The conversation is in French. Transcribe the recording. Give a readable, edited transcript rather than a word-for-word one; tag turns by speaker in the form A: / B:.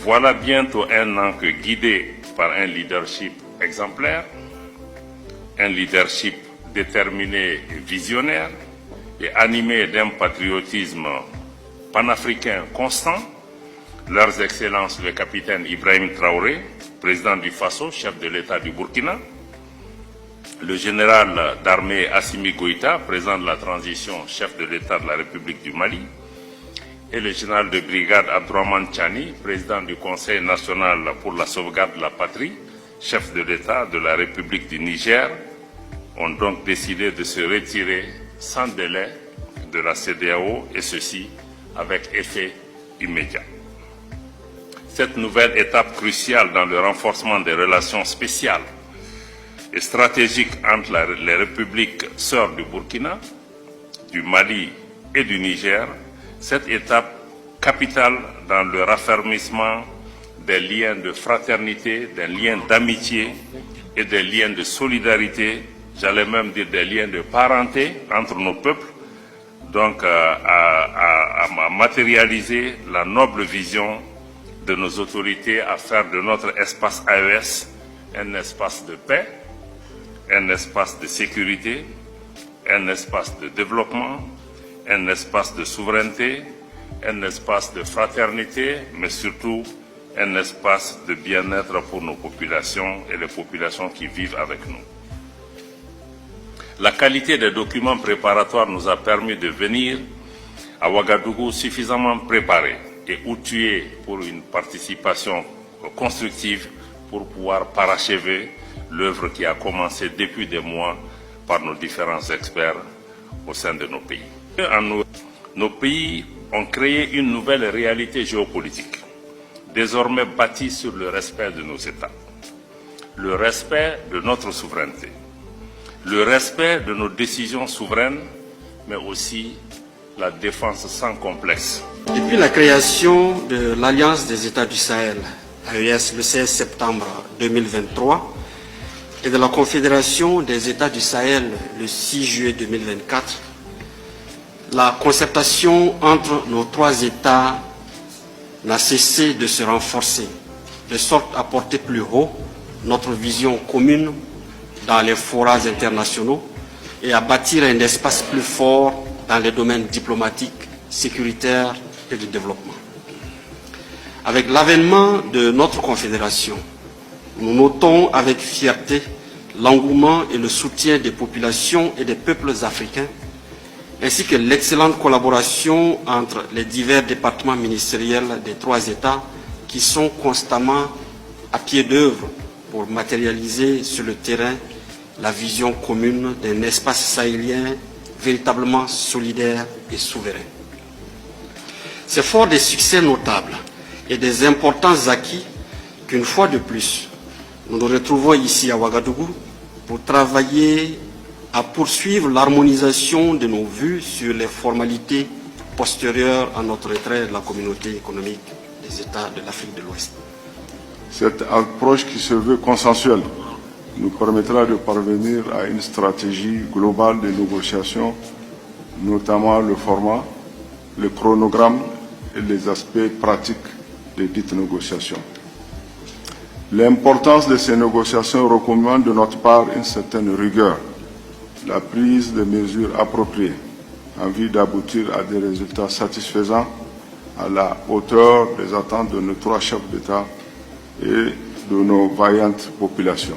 A: Voilà bientôt un an que, guidé par un leadership exemplaire, un leadership déterminé et visionnaire et animé d'un patriotisme panafricain constant, leurs excellences le capitaine Ibrahim Traoré, président du Faso, chef de l'État du Burkina, le général d'armée Assimi Goïta, président de la transition, chef de l'État de la République du Mali, et le général de brigade Abdourahmane Tchani, président du Conseil national pour la sauvegarde de la patrie, chef de l'État de la République du Niger, ont donc décidé de se retirer sans délai de la CEDEAO, et ceci avec effet immédiat. Cette nouvelle étape cruciale dans le renforcement des relations spéciales et stratégiques entre les républiques sœurs du Burkina, du Mali et du Niger, cette étape capitale dans le raffermissement des liens de fraternité, des liens d'amitié et des liens de solidarité, j'allais même dire des liens de parenté entre nos peuples, donc à matérialiser la noble vision de nos autorités à faire de notre espace AES un espace de paix, un espace de sécurité, un espace de développement, un espace de souveraineté, un espace de fraternité, mais surtout un espace de bien-être pour nos populations et les populations qui vivent avec nous. La qualité des documents préparatoires nous a permis de venir à Ouagadougou suffisamment préparés et outillés pour une participation constructive pour pouvoir parachever l'œuvre qui a commencé depuis des mois par nos différents experts au sein de nos pays. Nos pays ont créé une nouvelle réalité géopolitique, désormais bâtie sur le respect de nos États, le respect de notre souveraineté, le respect de nos décisions souveraines, mais aussi la défense sans complexe.
B: Depuis la création de l'Alliance des États du Sahel, AES, le 16 septembre 2023, et de la Confédération des États du Sahel, le 6 juillet 2024, la concertation entre nos trois États n'a cessé de se renforcer, de sorte à porter plus haut notre vision commune dans les forats internationaux et à bâtir un espace plus fort dans les domaines diplomatiques, sécuritaires et de développement. Avec l'avènement de notre confédération, nous notons avec fierté l'engouement et le soutien des populations et des peuples africains, ainsi que l'excellente collaboration entre les divers départements ministériels des trois États qui sont constamment à pied d'œuvre pour matérialiser sur le terrain la vision commune d'un espace sahélien véritablement solidaire et souverain. C'est fort des succès notables et des importants acquis qu'une fois de plus, nous nous retrouvons ici à Ouagadougou pour travailler à poursuivre l'harmonisation de nos vues sur les formalités postérieures à notre retrait de la communauté économique des États de l'Afrique de l'Ouest.
C: Cette approche qui se veut consensuelle nous permettra de parvenir à une stratégie globale de négociation, notamment le format, le chronogramme et les aspects pratiques de dites négociations. L'importance de ces négociations recommande de notre part une certaine rigueur, la prise de mesures appropriées en vue d'aboutir à des résultats satisfaisants à la hauteur des attentes de nos trois chefs d'État et de nos vaillantes populations.